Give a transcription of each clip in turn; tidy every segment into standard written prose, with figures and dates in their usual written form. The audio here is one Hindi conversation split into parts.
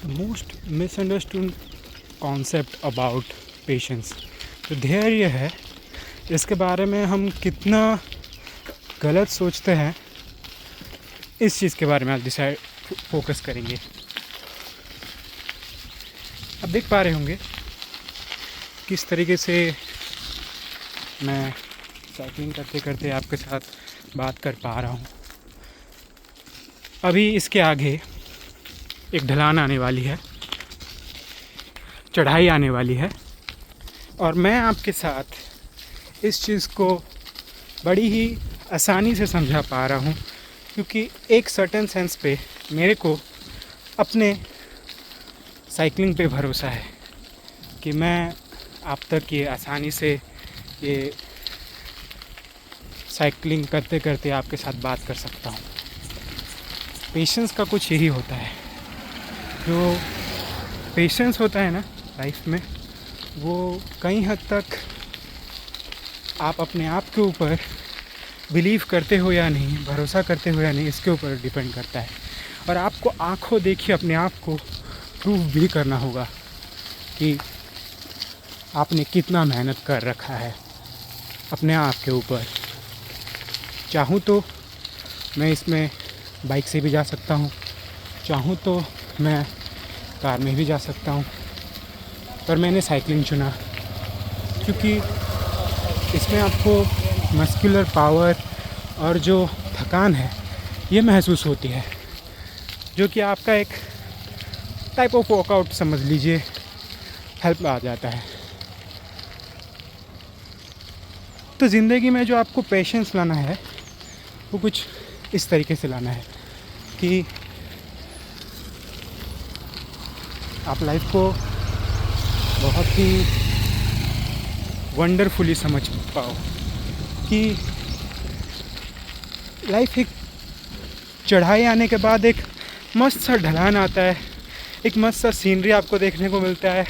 Most misunderstood concept about patience, तो धैर्य है, इसके बारे में हम कितना गलत सोचते हैं, इस चीज़ के बारे में आज डिसाइड फोकस करेंगे। आप देख पा रहे होंगे किस तरीके से मैं साइकिलिंग करते करते आपके साथ बात कर पा रहा हूँ। अभी इसके आगे एक ढलान आने वाली है, चढ़ाई आने वाली है, और मैं आपके साथ इस चीज़ को बड़ी ही आसानी से समझा पा रहा हूँ, क्योंकि एक सर्टेन सेंस पे मेरे को अपने साइकिलिंग पे भरोसा है कि मैं आप तक ये आसानी से ये साइकिलिंग करते करते आपके साथ बात कर सकता हूँ। पेशेंस का कुछ यही होता है, जो पेशेंस होता है ना लाइफ में, वो कई हद तक आप अपने आप के ऊपर बिलीव करते हो या नहीं, भरोसा करते हो या नहीं, इसके ऊपर डिपेंड करता है। और आपको आंखों देखिए अपने आप को प्रूव भी करना होगा कि आपने कितना मेहनत कर रखा है अपने आप के ऊपर। चाहूँ तो मैं इसमें बाइक से भी जा सकता हूँ, चाहूँ तो मैं कार में भी जा सकता हूँ, पर मैंने साइकिलिंग चुना क्योंकि इसमें आपको मस्कुलर पावर और जो थकान है ये महसूस होती है, जो कि आपका एक टाइप ऑफ वर्कआउट समझ लीजिए, हेल्प आ जाता है। तो ज़िंदगी में जो आपको पेशेंस लाना है वो कुछ इस तरीके से लाना है कि आप लाइफ को बहुत ही वंडरफुली समझ पाओ कि लाइफ एक चढ़ाई आने के बाद एक मस्त सा ढलान आता है, एक मस्त सा सीनरी आपको देखने को मिलता है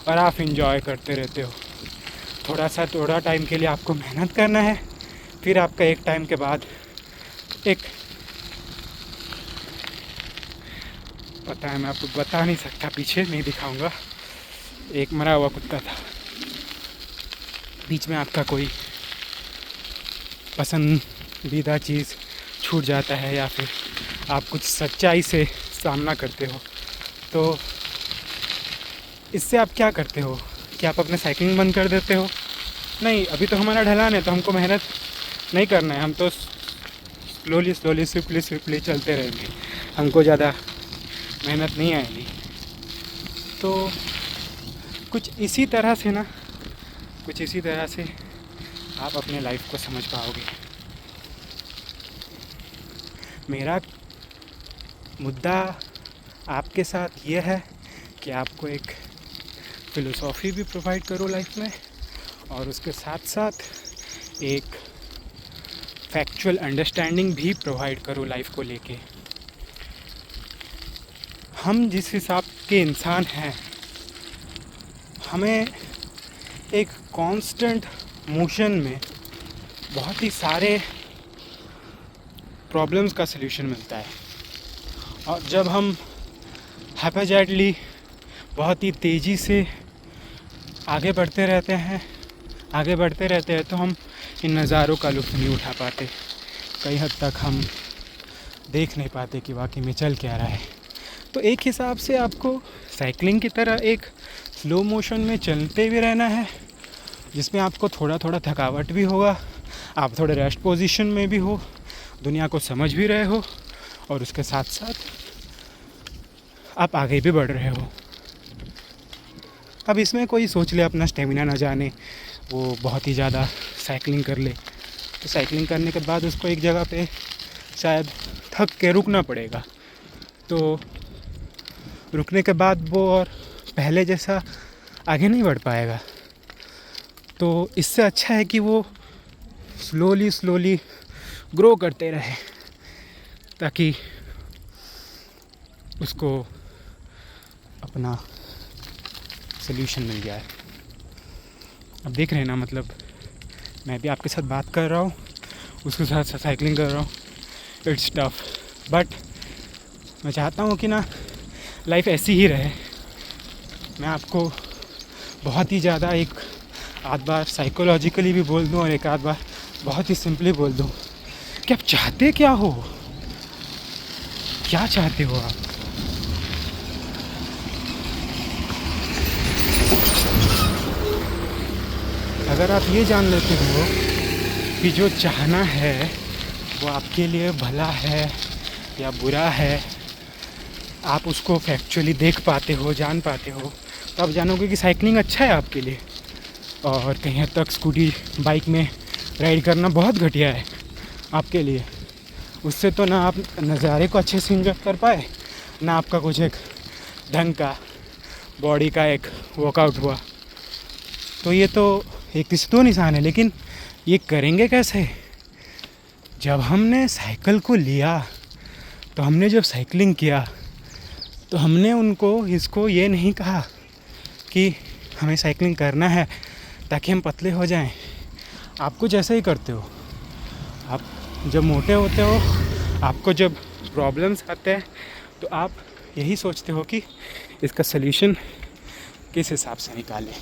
और आप इंजॉय करते रहते हो। थोड़ा टाइम के लिए आपको मेहनत करना है, फिर आपका एक टाइम के बाद एक, पता है मैं आपको बता नहीं सकता, पीछे नहीं दिखाऊंगा, एक मरा हुआ कुत्ता था, बीच में आपका कोई पसंदीदा चीज़ छूट जाता है या फिर आप कुछ सच्चाई से सामना करते हो, तो इससे आप क्या करते हो कि आप अपने साइकिलिंग बंद कर देते हो? नहीं, अभी तो हमारा ढलान है तो हमको मेहनत नहीं करना है, हम तो स्लोली स्विफ्टली चलते रहेंगे, हमको ज़्यादा मेहनत नहीं आएगी। तो कुछ इसी तरह से आप अपने लाइफ को समझ पाओगे। मेरा मुद्दा आपके साथ ये है कि आपको एक फ़िलोसॉफ़ी भी प्रोवाइड करो लाइफ में, और उसके साथ साथ एक फैक्चुअल अंडरस्टैंडिंग भी प्रोवाइड करो लाइफ को लेके। हम जिस हिसाब के इंसान हैं, हमें एक कांस्टेंट मोशन में बहुत ही सारे प्रॉब्लम्स का सल्यूशन मिलता है, और जब हम हैप्पीजेटली बहुत ही तेज़ी से आगे बढ़ते रहते हैं तो हम इन नज़ारों का लुत्फ़ नहीं उठा पाते, कई हद तक हम देख नहीं पाते कि वाकई में चल क्या रहा है। तो एक हिसाब से आपको साइकिलिंग की तरह एक स्लो मोशन में चलते भी रहना है, जिसमें आपको थोड़ा थकावट भी होगा, आप थोड़े रेस्ट पोजीशन में भी हो, दुनिया को समझ भी रहे हो, और उसके साथ साथ आप आगे भी बढ़ रहे हो। अब इसमें कोई सोच ले अपना स्टेमिना ना जाने, वो बहुत ही ज़्यादा साइकिलिंग कर ले, तो साइकिलिंग करने के बाद उसको एक जगह पे शायद थक के रुकना पड़ेगा, तो रुकने के बाद वो और पहले जैसा आगे नहीं बढ़ पाएगा। तो इससे अच्छा है कि वो स्लोली ग्रो करते रहे, ताकि उसको अपना सल्यूशन मिल जाए। अब देख रहे हैं ना, मतलब मैं भी आपके साथ बात कर रहा हूँ, उसके साथ साइकिलिंग कर रहा हूँ, इट्स टफ, बट मैं चाहता हूँ कि ना लाइफ ऐसी ही रहे। मैं आपको बहुत ही ज़्यादा एक आध बार साइकोलॉजिकली भी बोल दूं और एक आध बार बहुत ही सिंपली बोल दूं कि आप चाहते क्या हो, क्या चाहते हो आप। अगर आप ये जान लेते हो कि जो चाहना है वो आपके लिए भला है या बुरा है, आप उसको फैक्चुअली देख पाते हो, जान पाते हो, तो आप जानोगे कि साइकिलिंग अच्छा है आपके लिए। और कहीं हद तक स्कूटी बाइक में राइड करना बहुत घटिया है आपके लिए। उससे तो ना आप नज़ारे को अच्छे से इंजॉय कर पाए, ना आपका कुछ एक ढंग का बॉडी का एक वर्कआउट हुआ। तो ये तो एक किसी तो निशान है, लेकिन ये करेंगे कैसे। जब हमने साइकिल को लिया, तो हमने जब साइकिलिंग किया, तो हमने उनको इसको ये नहीं कहा कि हमें साइकिलिंग करना है ताकि हम पतले हो जाएं। आप कुछ ऐसा ही करते हो। आप जब मोटे होते हो, आपको जब प्रॉब्लम्स आते हैं, तो आप यही सोचते हो कि इसका सल्यूशन किस हिसाब से निकालें।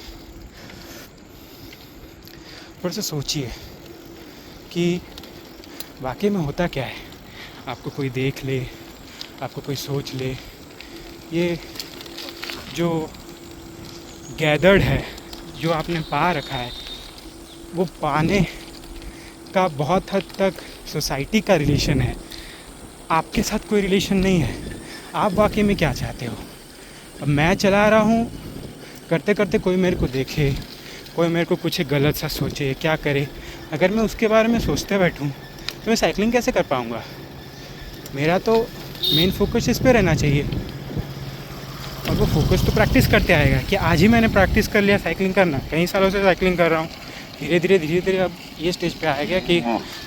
थोड़ा सा सोचिए कि वाकई में होता क्या है। आपको कोई देख ले, आपको कोई सोच ले, ये जो गैदर्ड है, जो आपने पा रखा है, वो पाने का बहुत हद तक सोसाइटी का रिलेशन है, आपके साथ कोई रिलेशन नहीं है। आप वाकई में क्या चाहते हो। अब मैं चला रहा हूँ, करते करते कोई मेरे को देखे, कोई मेरे को कुछ गलत सा सोचे, क्या करे। अगर मैं उसके बारे में सोचते बैठूँ तो मैं साइकिलिंग कैसे कर पाऊँगा। मेरा तो मेन फोकस इस पे रहना चाहिए, और वो फोकस तो प्रैक्टिस करते आएगा कि आज ही मैंने प्रैक्टिस कर लिया साइकिलिंग करना, कई सालों से साइकिलिंग कर रहा हूँ। धीरे धीरे अब ये स्टेज पे आ गया कि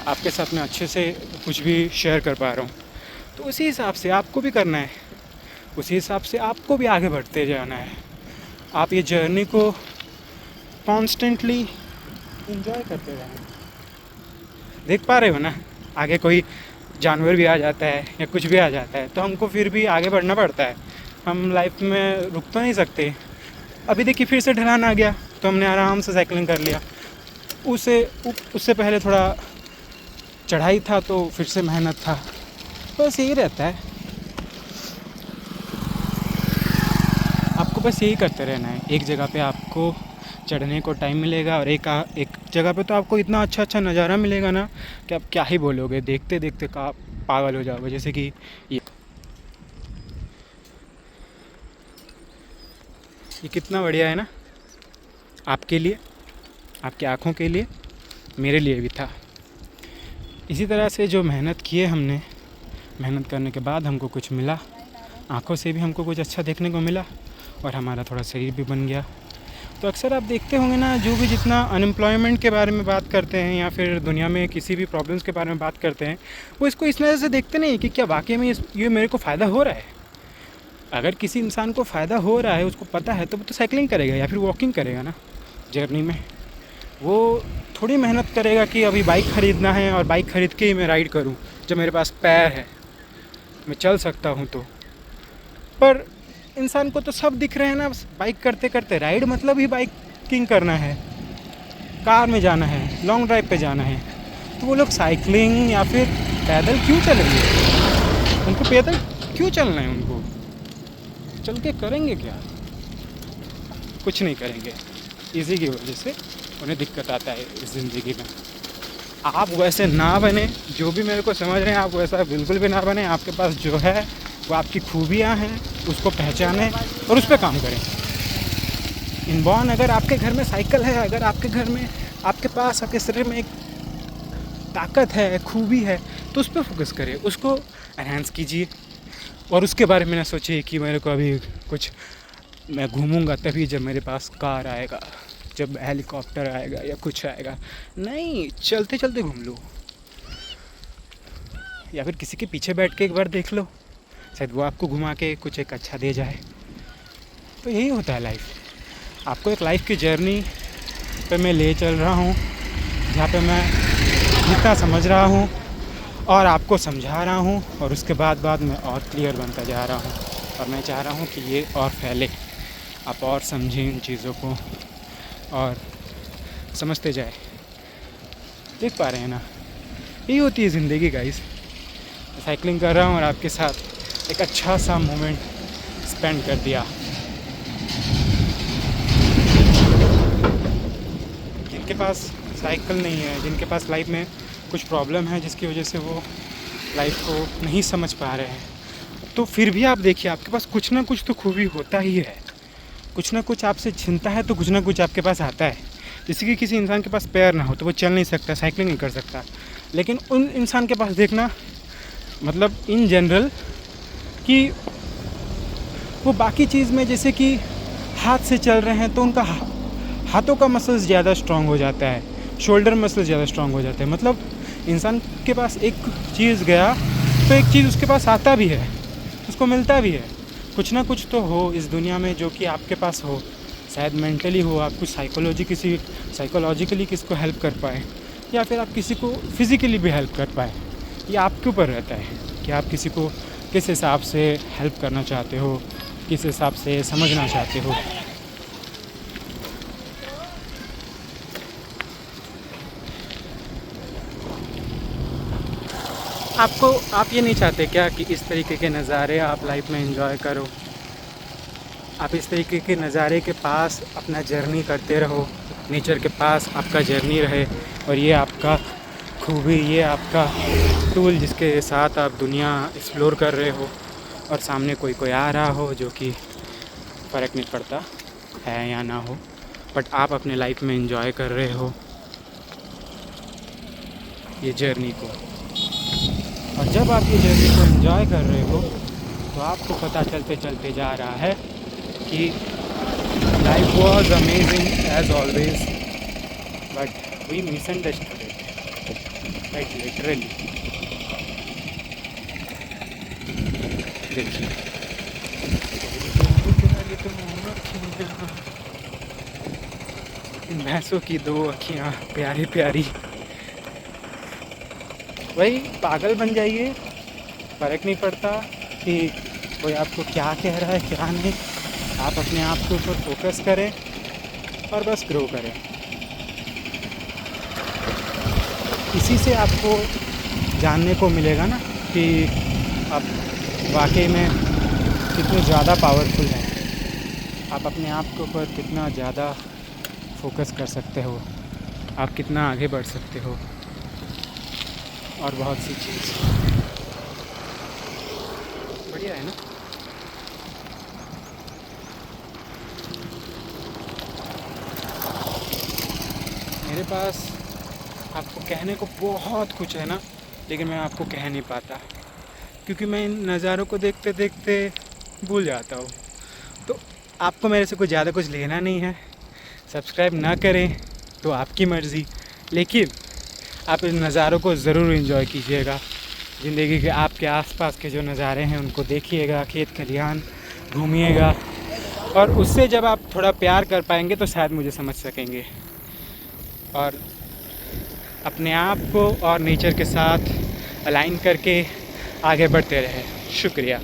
आपके साथ मैं अच्छे से कुछ भी शेयर कर पा रहा हूँ। तो उसी हिसाब से आपको भी करना है, उसी हिसाब से आपको भी आगे बढ़ते जाना है। आप ये जर्नी को कॉन्स्टेंटली इंजॉय करते जाना। देख पा रहे हो ना, आगे कोई जानवर भी आ जाता है या कुछ भी आ जाता है, तो हमको फिर भी आगे बढ़ना पड़ता है। हम लाइफ में रुक तो नहीं सकते। अभी देखिए फिर से ढलान आ गया, तो हमने आराम से साइकिलिंग कर लिया। उससे पहले थोड़ा चढ़ाई था, तो फिर से मेहनत था। बस यही रहता है, आपको बस यही करते रहना है। एक जगह पे आपको चढ़ने को टाइम मिलेगा, और एक जगह पे तो आपको इतना अच्छा नज़ारा मिलेगा ना कि आप क्या ही बोलोगे। देखते देखते का पागल हो जाओगे। जैसे कि ये कितना बढ़िया है ना, आपके लिए, आपकी आँखों के लिए, मेरे लिए भी था। इसी तरह से जो मेहनत किए हमने, मेहनत करने के बाद हमको कुछ मिला, आँखों से भी हमको कुछ अच्छा देखने को मिला, और हमारा थोड़ा शरीर भी बन गया। तो अक्सर आप देखते होंगे ना, जो भी जितना अनएम्प्लॉयमेंट के बारे में बात करते हैं या फिर दुनिया में किसी भी प्रॉब्लम्स के बारे में बात करते हैं, वो इसको इस नज़र से देखते नहीं कि क्या वाकई में ये मेरे को फ़ायदा हो रहा है। अगर किसी इंसान को फ़ायदा हो रहा है, उसको पता है, तो वो तो साइकिलिंग करेगा या फिर वॉकिंग करेगा ना जर्नी में। वो थोड़ी मेहनत करेगा कि अभी बाइक ख़रीदना है और बाइक ख़रीद के ही मैं राइड करूँ, जब मेरे पास पैर है, मैं चल सकता हूँ। तो पर इंसान को तो सब दिख रहे हैं ना, बाइक करते करते। राइड मतलब ही बाइकिंग करना है, कार में जाना है, लॉन्ग ड्राइव पे जाना है। तो वो लोग साइकिलिंग या फिर पैदल क्यों चलेंगे? उनको पैदल क्यों चलना है? उनको चल के करेंगे क्या? कुछ नहीं करेंगे। इसी की वजह से उन्हें दिक्कत आता है इस ज़िंदगी में। आप वैसे ना बने, जो भी मेरे को समझ रहे हैं, आप वैसा बिल्कुल भी ना बने। आपके पास जो है वो आपकी खूबियाँ हैं, उसको पहचानें और उस पर काम करें। इनबॉर्न अगर आपके घर में साइकिल है, अगर आपके घर में, आपके पास, आपके शरीर में एक ताकत है, खूबी है, तो उस पर फोकस करें, उसको एनहांस कीजिए। और उसके बारे में ना सोचिए कि मेरे को अभी कुछ, मैं घूमूंगा तभी जब मेरे पास कार आएगा, जब हेलीकॉप्टर आएगा या कुछ आएगा। नहीं, चलते चलते घूम लो, या फिर किसी के पीछे बैठ के एक बार देख लो, शायद वो आपको घुमा के कुछ एक अच्छा दे जाए। तो यही होता है लाइफ। आपको एक लाइफ की जर्नी पे मैं ले चल रहा हूँ, जहाँ पे मैं जितना समझ रहा हूँ और आपको समझा रहा हूँ, और उसके बाद मैं और क्लियर बनता जा रहा हूँ। और मैं चाह रहा हूँ कि ये और फैले, आप और समझें इन चीज़ों को और समझते जाए। देख पा रहे हैं ना, यही होती है ज़िंदगी गाइस। साइकिलिंग कर रहा हूँ और आपके साथ एक अच्छा सा मोमेंट स्पेंड कर दिया। जिनके पास साइकिल नहीं है, जिनके पास लाइफ में कुछ प्रॉब्लम है जिसकी वजह से वो लाइफ को नहीं समझ पा रहे हैं, तो फिर भी आप देखिए आपके पास कुछ ना कुछ तो खूबी होता ही है, कुछ ना कुछ आपसे छिनता है तो कुछ ना कुछ आपके पास आता है। जैसे कि किसी इंसान के पास पैर ना हो तो वो चल नहीं सकता, साइकिलिंग नहीं कर सकता, लेकिन उन इंसान के पास देखना मतलब इन जनरल कि वो बाकी चीज़ में जैसे कि हाथ से चल रहे हैं तो उनका हाथों का मसल्स ज़्यादा स्ट्रांग हो जाता है, शोल्डर मसल ज़्यादा स्ट्रांग हो जाते हैं। मतलब इंसान के पास एक चीज़ गया तो एक चीज़ उसके पास आता भी है, उसको मिलता भी है। कुछ ना कुछ तो हो इस दुनिया में जो कि आपके पास हो, शायद मेंटली हो, आप कुछ साइकोलॉजिकली किसी को हेल्प कर पाए, या फिर आप किसी को फिज़िकली भी हेल्प कर पाए। ये आपके ऊपर रहता है कि आप किसी को किस हिसाब से हेल्प करना चाहते हो, किस हिसाब से समझना चाहते हो। आप ये नहीं चाहते क्या कि इस तरीके के नज़ारे आप लाइफ में एंजॉय करो, आप इस तरीके के नज़ारे के पास अपना जर्नी करते रहो, नेचर के पास आपका जर्नी रहे, और ये आपका खूबी, ये आपका टूल जिसके साथ आप दुनिया एक्सप्लोर कर रहे हो, और सामने कोई कोई आ रहा हो जो कि फ़र्क नहीं पड़ता है या ना हो, बट आप अपने लाइफ में एंजॉय कर रहे हो ये जर्नी को। और जब आप ये जर्नी को एंजॉय कर रहे हो तो आपको पता चलते चलते जा रहा है कि life was amazing as always, but we misunderstood it, like literally. देखिए भैंसों की दो अखियाँ प्यारी प्यारी, वही पागल बन जाइए, फ़र्क नहीं पड़ता कि कोई आपको क्या कह रहा है क्या नहीं। आप अपने आप के ऊपर फोकस करें और बस ग्रो करें। इसी से आपको जानने को मिलेगा ना कि आप वाकई में कितने ज़्यादा पावरफुल हैं, आप अपने आप के ऊपर कितना ज़्यादा फोकस कर सकते हो, आप कितना आगे बढ़ सकते हो, और बहुत सी चीज़ बढ़िया है ना। मेरे पास आपको कहने को बहुत कुछ है ना, लेकिन मैं आपको कह नहीं पाता क्योंकि मैं इन नज़ारों को देखते देखते भूल जाता हूँ। तो आपको मेरे से कुछ ज़्यादा कुछ लेना नहीं है, सब्सक्राइब ना करें तो आपकी मर्ज़ी, लेकिन आप इन नज़ारों को ज़रूर एंजॉय कीजिएगा। ज़िंदगी के आपके आसपास के जो नज़ारे हैं उनको देखिएगा, खेत खलिहान घूमिएगा, और उससे जब आप थोड़ा प्यार कर पाएंगे तो शायद मुझे समझ सकेंगे, और अपने आप को और नेचर के साथ अलाइन करके आगे बढ़ते रहें। शुक्रिया।